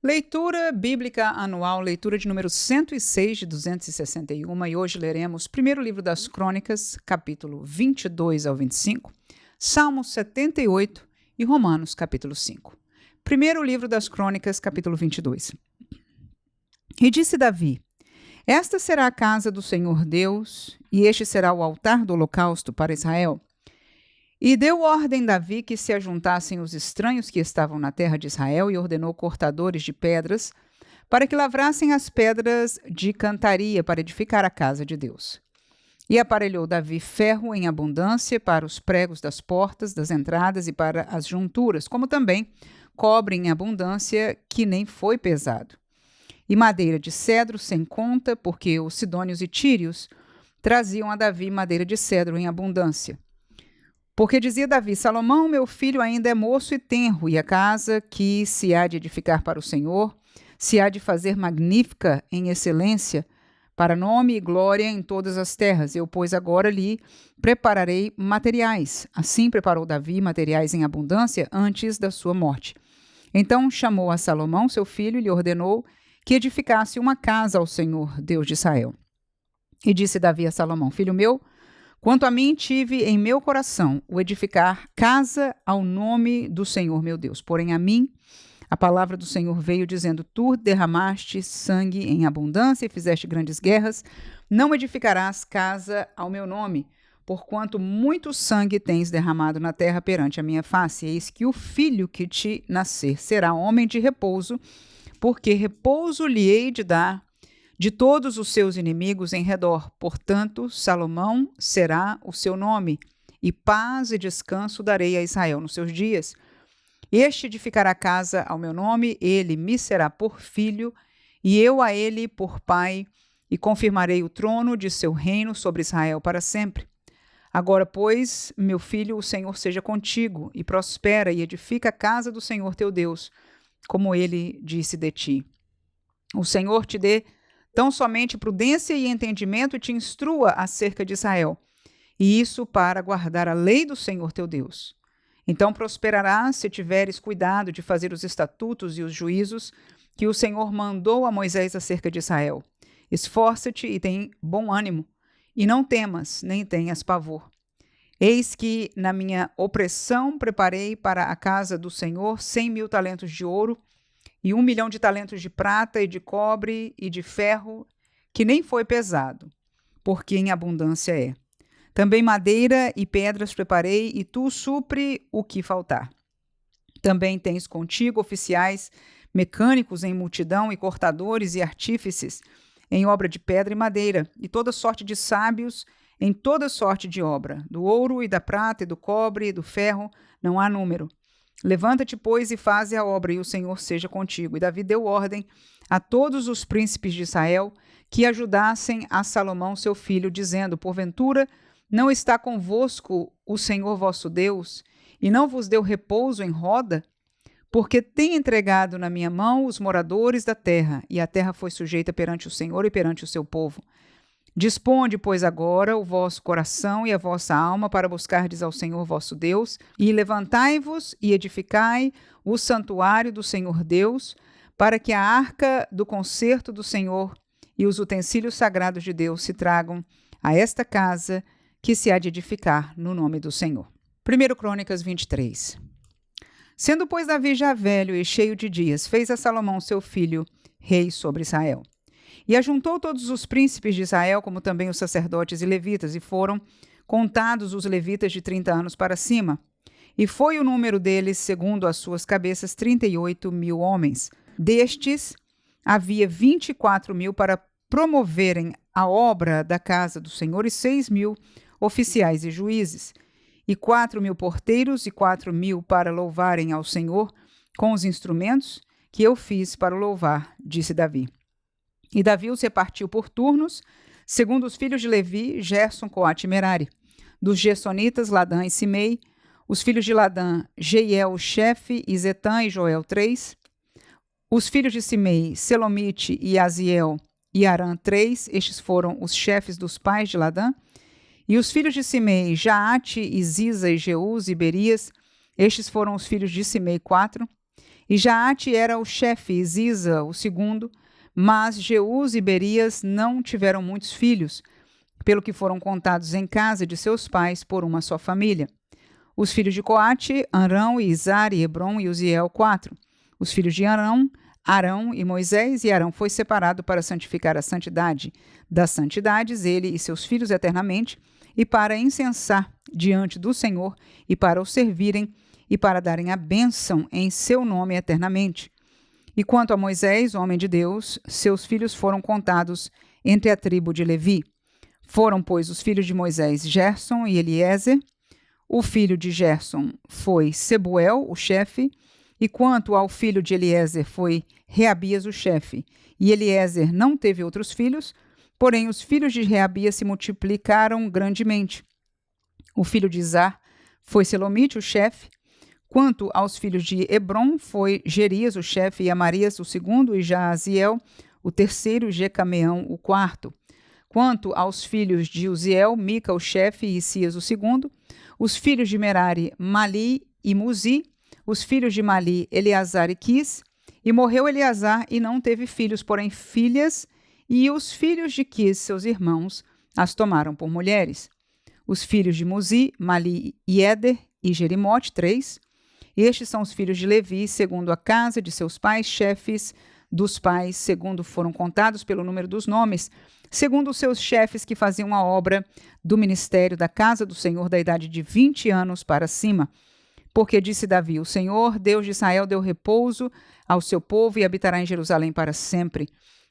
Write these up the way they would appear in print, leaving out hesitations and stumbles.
Leitura Bíblica Anual, leitura de número 106 de 261, e hoje leremos primeiro livro das Crônicas, capítulo 22 ao 25, Salmos 78 e Romanos, capítulo 5. Primeiro livro das Crônicas, capítulo 22. E disse Davi: Esta será a casa do Senhor Deus, e este será o altar do holocausto para Israel. E deu ordem Davi que se ajuntassem os estranhos que estavam na terra de Israel e ordenou cortadores de pedras para que lavrassem as pedras de cantaria para edificar a casa de Deus. E aparelhou Davi ferro em abundância para os pregos das portas, das entradas e para as junturas, como também cobre em abundância que nem foi pesado. E madeira de cedro sem conta, porque os sidônios e tírios traziam a Davi madeira de cedro em abundância. Porque dizia Davi: Salomão, meu filho, ainda é moço e tenro, e a casa que se há de edificar para o Senhor se há de fazer magnífica em excelência, para nome e glória em todas as terras. Eu, pois, agora lhe prepararei materiais. Assim preparou Davi materiais em abundância antes da sua morte. Então chamou a Salomão, seu filho, e lhe ordenou que edificasse uma casa ao Senhor, Deus de Israel. E disse Davi a Salomão: Filho meu, quanto a mim, tive em meu coração o edificar casa ao nome do Senhor meu Deus. Porém, a mim, a palavra do Senhor veio dizendo: Tu derramaste sangue em abundância e fizeste grandes guerras. Não edificarás casa ao meu nome, porquanto muito sangue tens derramado na terra perante a minha face. Eis que o filho que te nascer será homem de repouso, porque repouso lhe hei de dar de todos os seus inimigos em redor. Portanto, Salomão será o seu nome, e paz e descanso darei a Israel nos seus dias. Este edificará casa ao meu nome, ele me será por filho, e eu a ele por pai, e confirmarei o trono de seu reino sobre Israel para sempre. Agora, pois, meu filho, o Senhor seja contigo, e prospera, e edifica a casa do Senhor teu Deus, como ele disse de ti. O Senhor te dê tão somente prudência e entendimento, e te instrua acerca de Israel, e isso para guardar a lei do Senhor teu Deus. Então prosperarás se tiveres cuidado de fazer os estatutos e os juízos que o Senhor mandou a Moisés acerca de Israel. Esforça-te e tem bom ânimo, e não temas, nem tenhas pavor. Eis que na minha opressão preparei para a casa do Senhor 100.000 talentos de ouro, e 1.000.000 de talentos de prata e de cobre e de ferro, que nem foi pesado, porque em abundância é. Também madeira e pedras preparei, e tu supre o que faltar. Também tens contigo oficiais mecânicos em multidão, e cortadores e artífices em obra de pedra e madeira, e toda sorte de sábios em toda sorte de obra. Do ouro e da prata e do cobre e do ferro não há número. Levanta-te, pois, e faze a obra, e o Senhor seja contigo. E Davi deu ordem a todos os príncipes de Israel que ajudassem a Salomão, seu filho, dizendo: Porventura, não está convosco o Senhor vosso Deus, e não vos deu repouso em roda? Porque tem entregado na minha mão os moradores da terra, e a terra foi sujeita perante o Senhor e perante o seu povo. Disponde, pois, agora o vosso coração e a vossa alma para buscardes ao Senhor vosso Deus, e levantai-vos e edificai o santuário do Senhor Deus, para que a arca do concerto do Senhor e os utensílios sagrados de Deus se tragam a esta casa que se há de edificar no nome do Senhor. 1 Crônicas 23. Sendo, pois, Davi já velho e cheio de dias, fez a Salomão seu filho rei sobre Israel. E ajuntou todos os príncipes de Israel, como também os sacerdotes e levitas, e foram contados os levitas de 30 anos para cima. E foi o número deles, segundo as suas cabeças, 38.000 homens. Destes, havia 24.000 para promoverem a obra da casa do Senhor, e 6.000 oficiais e juízes, e 4.000 porteiros, e 4.000 para louvarem ao Senhor com os instrumentos que eu fiz para o louvar, disse Davi. E Davi os repartiu por turnos, segundo os filhos de Levi, Gerson, Coate e Merari. Dos Gersonitas, Ladã e Simei. Os filhos de Ladã, Jeiel, o chefe, e Zetã e Joel, 3. Os filhos de Simei, Selomite e Aziel e Arã, 3. Estes foram os chefes dos pais de Ladã. E os filhos de Simei, Jaate, e Ziza, e Jeús, e Berias. Estes foram os filhos de Simei, 4. E Jaate era o chefe, e Ziza o segundo, mas Jeús e Berias não tiveram muitos filhos, pelo que foram contados em casa de seus pais por uma só família. Os filhos de Coate, Arão, e Izar, e Hebron e Uziel, 4. Os filhos de Arão, Arão e Moisés, e Arão foi separado para santificar a santidade das santidades, ele e seus filhos eternamente, e para incensar diante do Senhor, e para o servirem, e para darem a bênção em seu nome eternamente. E quanto a Moisés, homem de Deus, seus filhos foram contados entre a tribo de Levi. Foram, pois, os filhos de Moisés, Gerson e Eliezer. O filho de Gerson foi Sebuel, o chefe, e quanto ao filho de Eliezer foi Reabias, o chefe. E Eliezer não teve outros filhos, porém os filhos de Reabias se multiplicaram grandemente. O filho de Izar foi Selomite, o chefe. Quanto aos filhos de Hebron, foi Gerias, o chefe, e Amarias, o segundo, e Jaaziel, o terceiro, e Jecameão, o quarto. Quanto aos filhos de Uziel, Mica, o chefe, e Isias, o segundo. Os filhos de Merari, Mali e Muzi. Os filhos de Mali, Eleazar e Quis. E morreu Eleazar e não teve filhos, porém filhas. E os filhos de Quis, seus irmãos, as tomaram por mulheres. Os filhos de Muzi, Mali e Éder e Jerimote, 3. Estes são os filhos de Levi, segundo a casa de seus pais, chefes dos pais, segundo foram contados pelo número dos nomes, segundo os seus chefes que faziam a obra do ministério da casa do Senhor da idade de 20 anos para cima. Porque disse Davi, o Senhor, Deus de Israel, deu repouso ao seu povo e habitará em Jerusalém para sempre.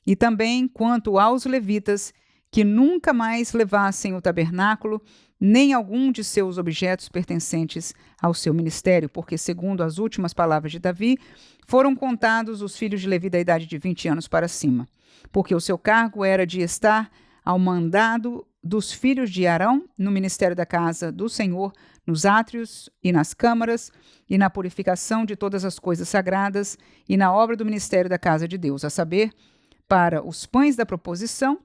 E também quanto aos levitas, que nunca mais levassem o tabernáculo, nem algum de seus objetos pertencentes ao seu ministério, porque, segundo as últimas palavras de Davi, foram contados os filhos de Levi da idade de 20 anos para cima, porque o seu cargo era de estar ao mandado dos filhos de Arão no ministério da casa do Senhor, nos átrios e nas câmaras, e na purificação de todas as coisas sagradas, e na obra do ministério da casa de Deus, a saber, para os pães da proposição,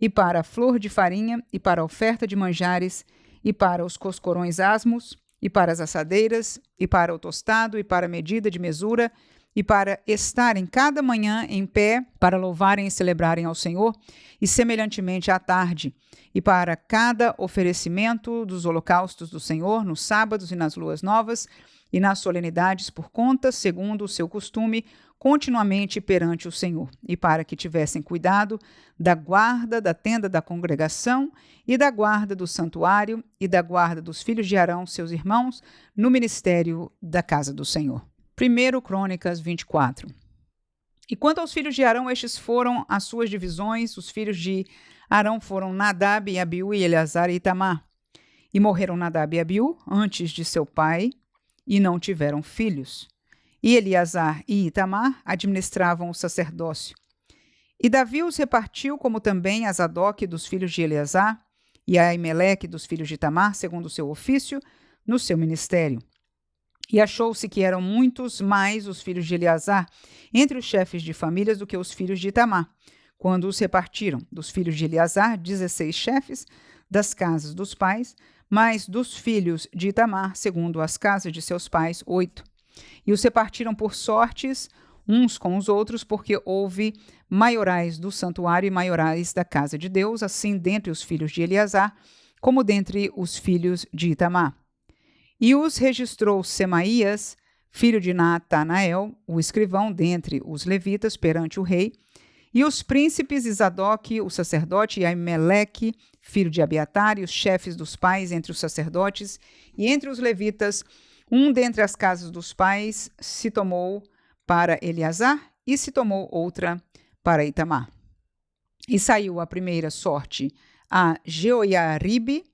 e para a flor de farinha, e para a oferta de manjares, e para os coscorões asmos, e para as assadeiras, e para o tostado, e para a medida de mesura, e para estarem cada manhã em pé, para louvarem e celebrarem ao Senhor, e semelhantemente à tarde, e para cada oferecimento dos holocaustos do Senhor, nos sábados e nas luas novas, e nas solenidades por conta, segundo o seu costume, continuamente perante o Senhor, e para que tivessem cuidado da guarda da tenda da congregação, e da guarda do santuário, e da guarda dos filhos de Arão, seus irmãos, no ministério da casa do Senhor. 1 Crônicas 24. E quanto aos filhos de Arão, estes foram as suas divisões. Os filhos de Arão foram Nadab, e Abiú, e Eleazar e Itamar. E morreram Nadab e Abiú antes de seu pai, e não tiveram filhos. E Eleazar e Itamar administravam o sacerdócio. E Davi os repartiu, como também a Zadok dos filhos de Eleazar, e a Aimeleque dos filhos de Itamar, segundo o seu ofício, no seu ministério. E achou-se que eram muitos mais os filhos de Eleazar entre os chefes de famílias do que os filhos de Itamar, quando os repartiram. Dos filhos de Eleazar, 16 chefes das casas dos pais, mas dos filhos de Itamar, segundo as casas de seus pais, 8. E os repartiram por sortes uns com os outros, porque houve maiorais do santuário e maiorais da casa de Deus, assim dentre os filhos de Eleazar, como dentre os filhos de Itamar. E os registrou Semaías, filho de Natanael, o escrivão, dentre os levitas, perante o rei, e os príncipes Zadok, o sacerdote, e Aimeleque, filho de Abiatar, e os chefes dos pais entre os sacerdotes, e entre os levitas, um dentre as casas dos pais se tomou para Eleazar, e se tomou outra para Itamar. E saiu a primeira sorte a Jeoiaribe,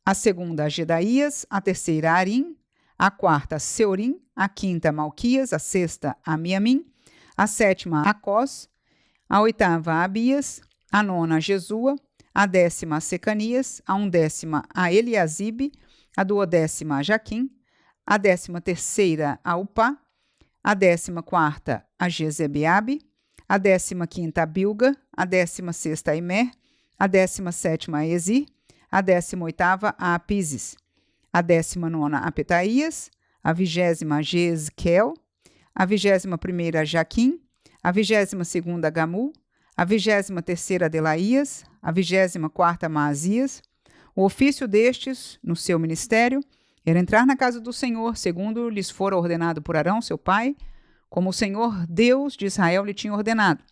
a segunda a Gedaías, a terceira a Arim, a quarta a Seurim, a quinta a Malquias, a sexta a Miamim, a sétima a Cós, a oitava a Abias, a nona a Jesua, a 10ª a Secanias, a 11ª a Eliasibe, a 12ª a Jaquim, a 13ª a Upá, a 14ª a Jezebeabe, a 15ª a Bilga, a 16ª a Imer, a 17ª a Ezir, a 18ª a Apises, a 19ª a Petaías, a 20ª a Jezquel, a 21ª Jaquim, a 22ª Gamu, a 23ª Delaías, a 24ª Maasias. O ofício destes, no seu ministério, era entrar na casa do Senhor, segundo lhes fora ordenado por Arão, seu pai, como o Senhor, Deus de Israel, lhe tinha ordenado.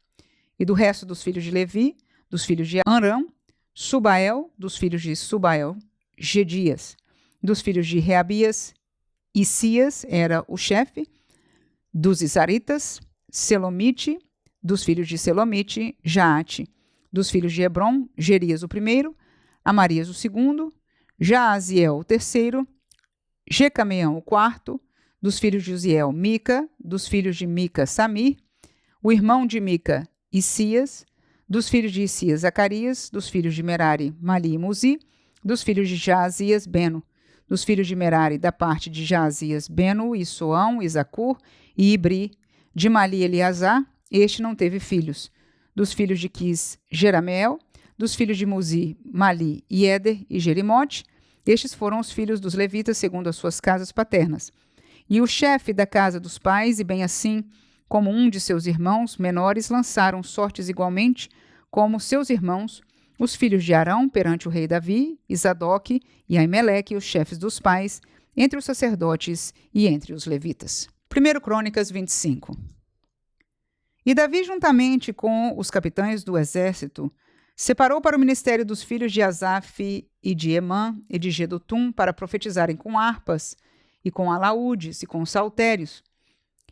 E do resto dos filhos de Levi, dos filhos de Arão, Subael, dos filhos de Subael, Gedias, dos filhos de Reabias, Isias era o chefe, dos Isaritas, Selomite, dos filhos de Selomite, Jaate, dos filhos de Hebron, Gerias o primeiro, Amarias o segundo, Jaaziel o terceiro, Jecameão o quarto, dos filhos de Uziel, Mica, dos filhos de Mica, Samir, o irmão de Mica, Isias, dos filhos de Isias, Zacarias, dos filhos de Merari, Mali e Muzi, dos filhos de Jaazias, Beno, dos filhos de Merari, da parte de Jaazias, Beno, e Soão, e Zacur, e Ibri, de Mali, Eleazar, este não teve filhos, dos filhos de Quis, Jerameel, dos filhos de Muzi, Mali, e Éder e Jerimote. Estes foram os filhos dos levitas segundo as suas casas paternas. E o chefe da casa dos pais, e bem assim como um de seus irmãos menores, lançaram sortes igualmente como seus irmãos, os filhos de Arão, perante o rei Davi, e Zadok e Aimeleque, os chefes dos pais, entre os sacerdotes e entre os levitas. 1 Crônicas 25. E Davi, juntamente com os capitães do exército, separou para o ministério dos filhos de Asaf e de Emã e de Gedutum para profetizarem com harpas e com alaúdes e com saltérios.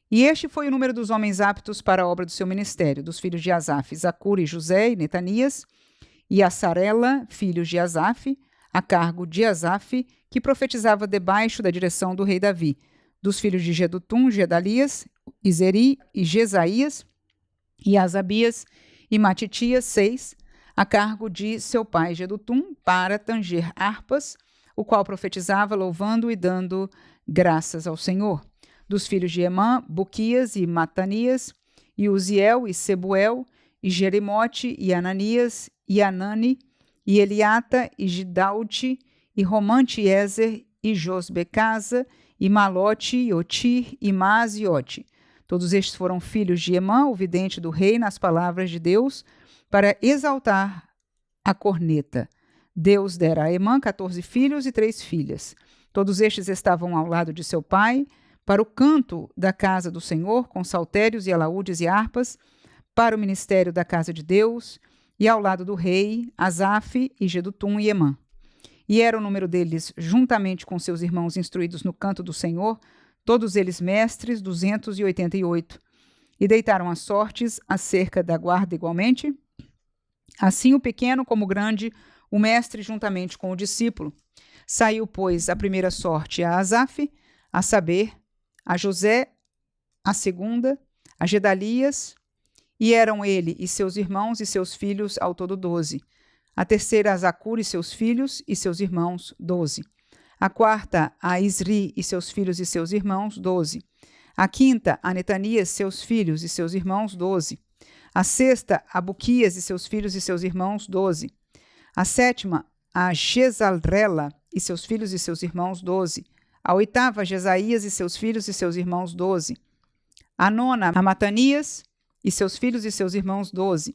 E este foi o número dos homens aptos para a obra do seu ministério, dos filhos de Asaf, Zacur e José e Netanias, e Assarela, filhos de Asaf, a cargo de Asaf, que profetizava debaixo da direção do rei Davi, dos filhos de Gedutum, Gedalias, Izeri e Jesaías, e Asabias e Matitias, 6, a cargo de seu pai Gedutum, para tanger harpas, o qual profetizava louvando e dando graças ao Senhor. Dos filhos de Emã, Buquias e Matanias, e Uziel e Sebuel, e Jerimote e Ananias, e Anani, e Eliata, e Gidaute, e Romante-Ezer, e Josbecasa, e Malote, e Otir, e Maaziote. Todos estes foram filhos de Emã, o vidente do rei, nas palavras de Deus, para exaltar a corneta. Deus dera a Emã 14 filhos e 3 filhas. Todos estes estavam ao lado de seu pai, para o canto da casa do Senhor, com saltérios e alaúdes e harpas, para o ministério da casa de Deus, e ao lado do rei, Asaf e Gedutum e Emã. E era o número deles, juntamente com seus irmãos instruídos no canto do Senhor, todos eles mestres, 288. E deitaram as sortes acerca da guarda igualmente. Assim o pequeno como o grande, o mestre juntamente com o discípulo. Saiu, pois, a primeira sorte a Asaf, a saber, a José, a segunda, a Gedalias, e eram ele e seus irmãos e seus filhos ao todo 12. A terceira a Zacur e seus filhos e seus irmãos, 12. A quarta a Isri e seus filhos e seus irmãos, 12. A quinta a Netanias, seus filhos e seus irmãos, 12. A sexta a Buquias e seus filhos e seus irmãos, 12. A sétima a Jezalrela e seus filhos e seus irmãos, 12. A oitava a Jesaías e seus filhos e seus irmãos, 12. A nona a Matanias e seus filhos e seus irmãos, 12.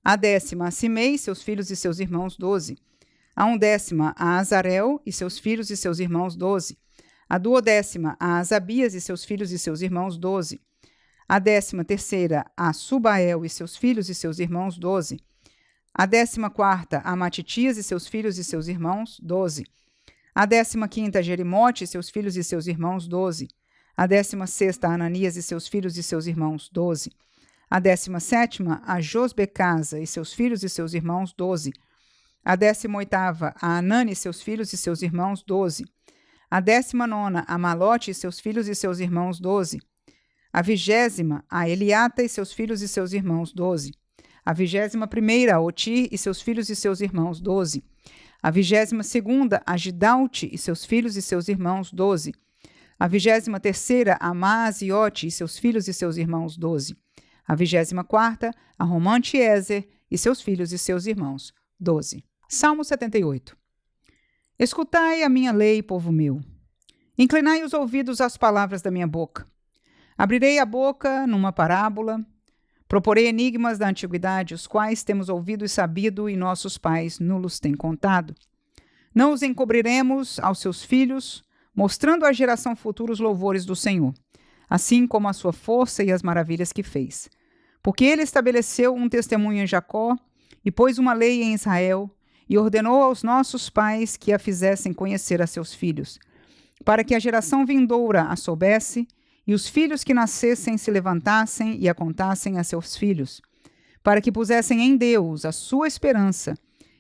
A décima a Simei e seus filhos e seus irmãos, 12. A undécima a Azarel e seus filhos e seus irmãos, 12. A duodécima a Asabias e seus filhos e seus irmãos, 12. A 13ª a Subael e seus filhos e seus irmãos, 12. A 14ª a Matitias e seus filhos e seus irmãos, 12. A 15ª a Jerimote e seus filhos e seus irmãos, 12. A 16ª a Ananias e seus filhos e seus irmãos, 12. A 17ª a Josbecasa e seus filhos e seus irmãos, 12. A 18ª a Anani e seus filhos e seus irmãos, 12. A 19ª a Malote e seus filhos e seus irmãos, 12. A 20ª a Eliata e seus filhos e seus irmãos, 12. A 21ª a Otir e seus filhos e seus irmãos, 12. A 22ª a Gidaute e seus filhos e seus irmãos, 12. A 23ª a Maaziote e seus filhos e seus irmãos, 12. A 24ª a Romante-Ezer e seus filhos e seus irmãos, 12. Salmo 78. Escutai a minha lei, povo meu. Inclinai os ouvidos às palavras da minha boca. Abrirei a boca numa parábola, proporei enigmas da antiguidade, os quais temos ouvido e sabido, e nossos pais nulos têm contado. Não os encobriremos aos seus filhos, mostrando à geração futura os louvores do Senhor, assim como a sua força e as maravilhas que fez. Porque ele estabeleceu um testemunho em Jacó, e pôs uma lei em Israel, e ordenou aos nossos pais que a fizessem conhecer a seus filhos, para que a geração vindoura a soubesse, e os filhos que nascessem se levantassem e a contassem a seus filhos, para que pusessem em Deus a sua esperança,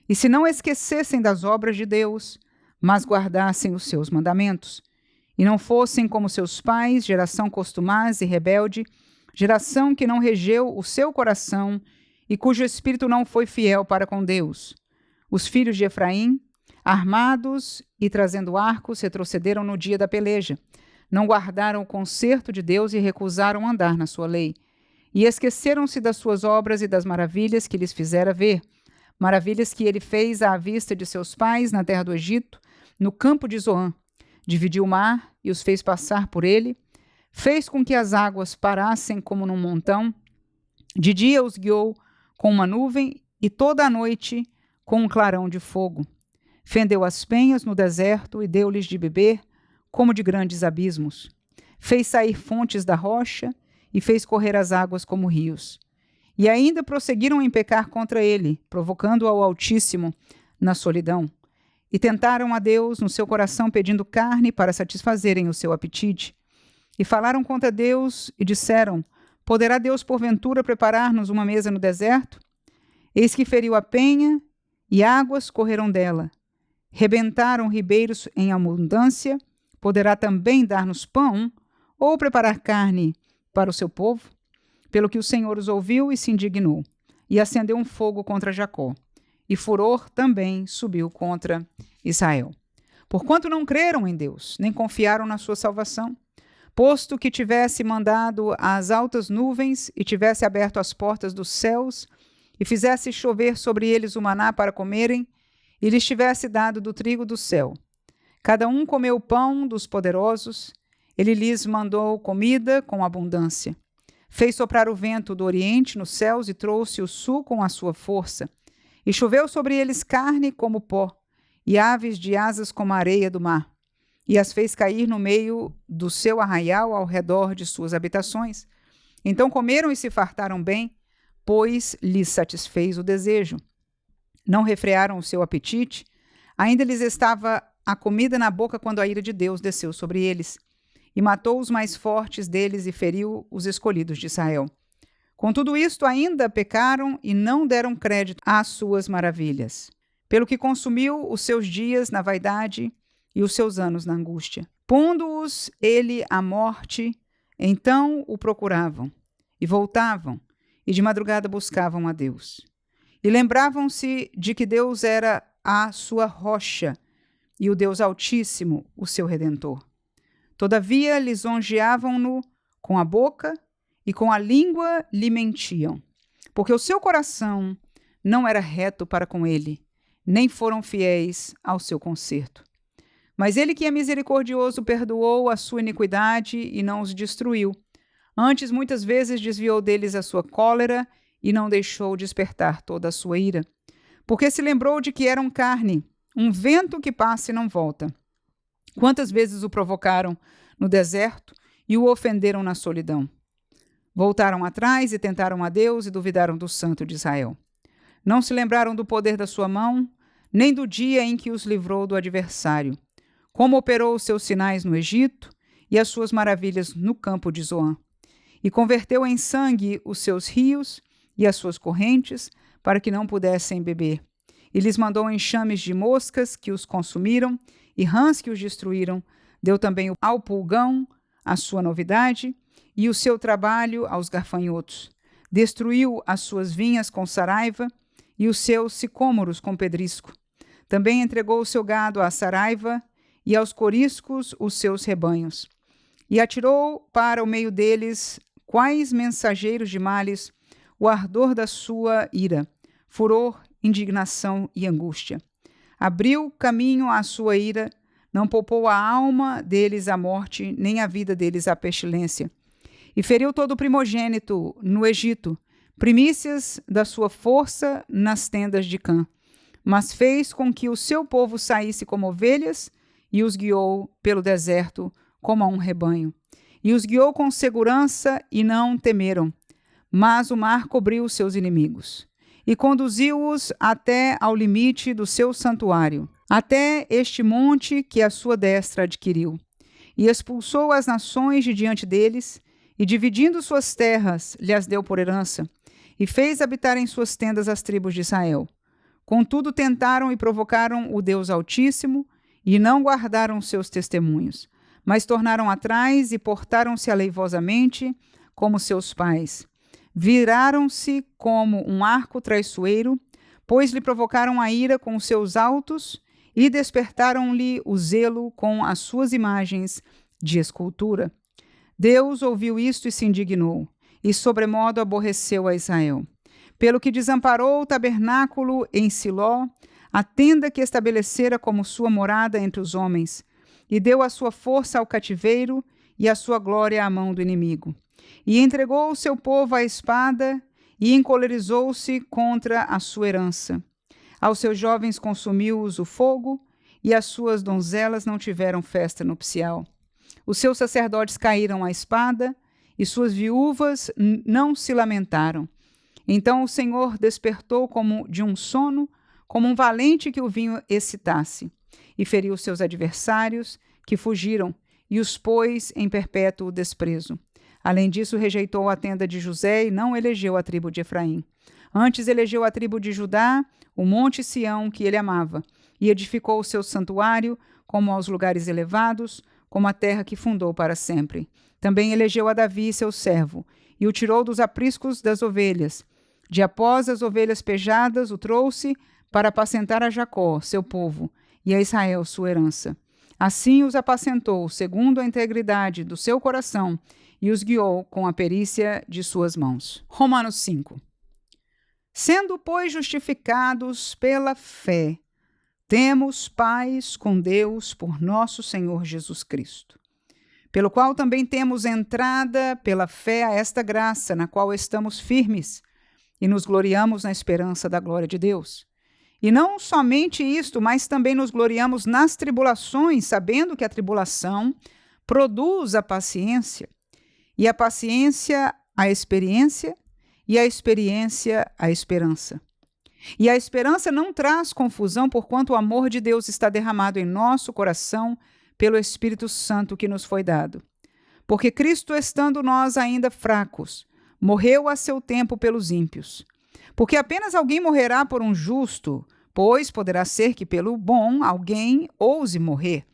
e se não esquecessem das obras de Deus, mas guardassem os seus mandamentos, e não fossem como seus pais, geração costumaz e rebelde, geração que não regeu o seu coração e cujo espírito não foi fiel para com Deus. Os filhos de Efraim, armados e trazendo arcos, retrocederam no dia da peleja. Não guardaram o concerto de Deus e recusaram andar na sua lei. E esqueceram-se das suas obras e das maravilhas que lhes fizera ver, maravilhas que ele fez à vista de seus pais na terra do Egito, no campo de Zoã. Dividiu o mar e os fez passar por ele, fez com que as águas parassem como num montão. De dia os guiou com uma nuvem e toda a noite com um clarão de fogo. Fendeu as penhas no deserto e deu-lhes de beber como de grandes abismos. Fez sair fontes da rocha e fez correr as águas como rios. E ainda prosseguiram em pecar contra ele, provocando ao Altíssimo na solidão. E tentaram a Deus no seu coração, pedindo carne para satisfazerem o seu apetite. E falaram contra Deus e disseram: poderá Deus porventura preparar-nos uma mesa no deserto? Eis que feriu a penha e águas correram dela. Rebentaram ribeiros em abundância. Poderá também dar-nos pão ou preparar carne para o seu povo? Pelo que o Senhor os ouviu e se indignou, e acendeu um fogo contra Jacó, e furor também subiu contra Israel. Porquanto não creram em Deus, nem confiaram na sua salvação, posto que tivesse mandado as altas nuvens e tivesse aberto as portas dos céus, e fizesse chover sobre eles o maná para comerem, e lhes tivesse dado do trigo do céu. Cada um comeu o pão dos poderosos, ele lhes mandou comida com abundância. Fez soprar o vento do oriente nos céus e trouxe o sul com a sua força. E choveu sobre eles carne como pó, e aves de asas como a areia do mar. E as fez cair no meio do seu arraial ao redor de suas habitações. Então comeram e se fartaram bem, pois lhes satisfez o desejo. Não refrearam o seu apetite, ainda lhes estava a comida na boca quando a ira de Deus desceu sobre eles, e matou os mais fortes deles e feriu os escolhidos de Israel. Com tudo isto ainda pecaram e não deram crédito às suas maravilhas, pelo que consumiu os seus dias na vaidade e os seus anos na angústia. Pondo-os ele à morte, então o procuravam, e voltavam, e de madrugada buscavam a Deus. E lembravam-se de que Deus era a sua rocha, e o Deus Altíssimo, o seu Redentor. Todavia lisonjeavam-no com a boca e com a língua lhe mentiam, porque o seu coração não era reto para com ele, nem foram fiéis ao seu concerto. Mas ele que é misericordioso perdoou a sua iniquidade e não os destruiu. Antes, muitas vezes desviou deles a sua cólera e não deixou despertar toda a sua ira. Porque se lembrou de que eram carne, um vento que passa e não volta. Quantas vezes o provocaram no deserto e o ofenderam na solidão? Voltaram atrás e tentaram a Deus e duvidaram do Santo de Israel. Não se lembraram do poder da sua mão, nem do dia em que os livrou do adversário, como operou os seus sinais no Egito e as suas maravilhas no campo de Zoã. E converteu em sangue os seus rios e as suas correntes, para que não pudessem beber. E lhes mandou enxames de moscas que os consumiram, e rãs que os destruíram. Deu também ao pulgão a sua novidade, e o seu trabalho aos gafanhotos. Destruiu as suas vinhas com saraiva, e os seus sicômoros com pedrisco. Também entregou o seu gado à saraiva, e aos coriscos os seus rebanhos. E atirou para o meio deles, quais mensageiros de males, o ardor da sua ira, furor, indignação e angústia. Abriu caminho à sua ira, não poupou a alma deles à morte, nem a vida deles à pestilência. E feriu todo o primogênito no Egito, primícias da sua força nas tendas de Cã. Mas fez com que o seu povo saísse como ovelhas e os guiou pelo deserto como a um rebanho. E os guiou com segurança e não temeram. Mas o mar cobriu os seus inimigos. E conduziu-os até ao limite do seu santuário, até este monte que a sua destra adquiriu. E expulsou as nações de diante deles, e dividindo suas terras, lhes deu por herança, e fez habitar em suas tendas as tribos de Israel. Contudo, tentaram e provocaram o Deus Altíssimo, e não guardaram seus testemunhos, mas tornaram atrás e portaram-se aleivosamente como seus pais. Viraram-se como um arco traiçoeiro, pois lhe provocaram a ira com os seus altos e despertaram-lhe o zelo com as suas imagens de escultura. Deus ouviu isto e se indignou, e sobremodo aborreceu a Israel. Pelo que desamparou o tabernáculo em Siló, a tenda que estabelecera como sua morada entre os homens, e deu a sua força ao cativeiro e a sua glória à mão do inimigo. E entregou o seu povo à espada, e encolerizou-se contra a sua herança. Aos seus jovens consumiu-os o fogo, e as suas donzelas não tiveram festa nupcial. Os seus sacerdotes caíram à espada, e suas viúvas não se lamentaram. Então o Senhor despertou como de um sono, como um valente que o vinho excitasse, e feriu seus adversários, que fugiram, e os pôs em perpétuo desprezo. Além disso, rejeitou a tenda de José e não elegeu a tribo de Efraim. Antes elegeu a tribo de Judá, o monte Sião, que ele amava, e edificou o seu santuário, como aos lugares elevados, como a terra que fundou para sempre. Também elegeu a Davi, seu servo, e o tirou dos apriscos das ovelhas. De após as ovelhas pejadas, o trouxe para apacentar a Jacó, seu povo, e a Israel, sua herança. Assim os apacentou, segundo a integridade do seu coração, e os guiou com a perícia de suas mãos. Romanos 5. Sendo, pois, justificados pela fé, temos paz com Deus por nosso Senhor Jesus Cristo, pelo qual também temos entrada pela fé a esta graça, na qual estamos firmes e nos gloriamos na esperança da glória de Deus. E não somente isto, mas também nos gloriamos nas tribulações, sabendo que a tribulação produz a paciência, e a paciência a experiência, e a experiência a esperança. E a esperança não traz confusão, porquanto o amor de Deus está derramado em nosso coração pelo Espírito Santo que nos foi dado. Porque Cristo, estando nós ainda fracos, morreu a seu tempo pelos ímpios. Porque apenas alguém morrerá por um justo, pois poderá ser que pelo bom alguém ouse morrer.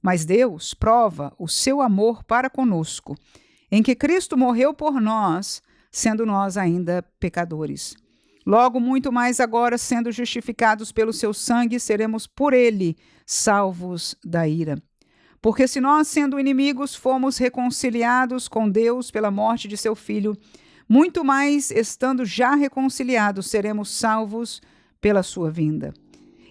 Mas Deus prova o seu amor para conosco, em que Cristo morreu por nós, sendo nós ainda pecadores. Logo, muito mais agora, sendo justificados pelo seu sangue, seremos por ele salvos da ira. Porque se nós, sendo inimigos, fomos reconciliados com Deus pela morte de seu Filho, muito mais, estando já reconciliados, seremos salvos pela sua vinda.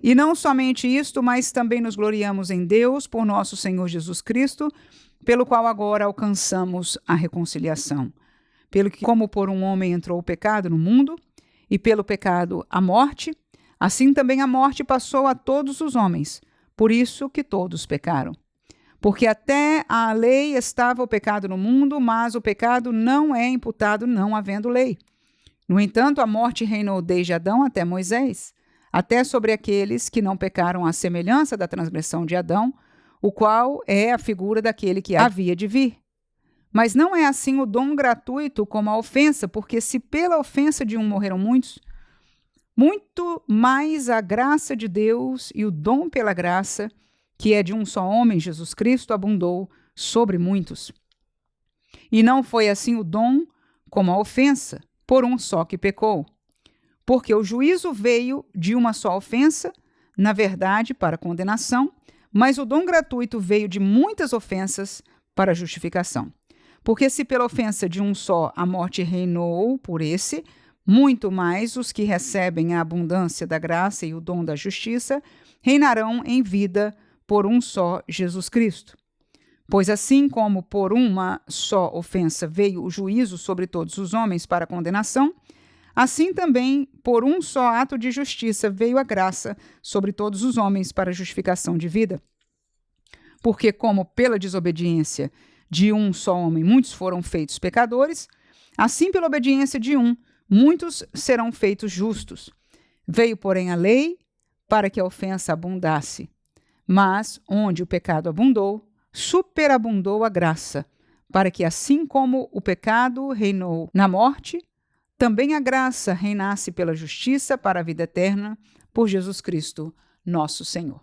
E não somente isto, mas também nos gloriamos em Deus por nosso Senhor Jesus Cristo, pelo qual agora alcançamos a reconciliação. Pelo que, como por um homem entrou o pecado no mundo, e pelo pecado a morte, assim também a morte passou a todos os homens, por isso que todos pecaram. Porque até a lei estava o pecado no mundo, mas o pecado não é imputado não havendo lei. No entanto, a morte reinou desde Adão até Moisés, até sobre aqueles que não pecaram à semelhança da transgressão de Adão, o qual é a figura daquele que havia de vir. Mas não é assim o dom gratuito como a ofensa, porque se pela ofensa de um morreram muitos, muito mais a graça de Deus e o dom pela graça, que é de um só homem, Jesus Cristo, abundou sobre muitos. E não foi assim o dom como a ofensa, por um só que pecou. Porque o juízo veio de uma só ofensa, na verdade, para condenação, mas o dom gratuito veio de muitas ofensas para justificação. Porque se pela ofensa de um só a morte reinou por esse, muito mais os que recebem a abundância da graça e o dom da justiça reinarão em vida por um só Jesus Cristo. Pois assim como por uma só ofensa veio o juízo sobre todos os homens para condenação, assim também por um só ato de justiça veio a graça sobre todos os homens para justificação de vida. Porque como pela desobediência de um só homem muitos foram feitos pecadores, assim pela obediência de um, muitos serão feitos justos. Veio, porém, a lei para que a ofensa abundasse. Mas, onde o pecado abundou, superabundou a graça, para que, assim como o pecado reinou na morte, também a graça reinasse pela justiça para a vida eterna, por Jesus Cristo, nosso Senhor.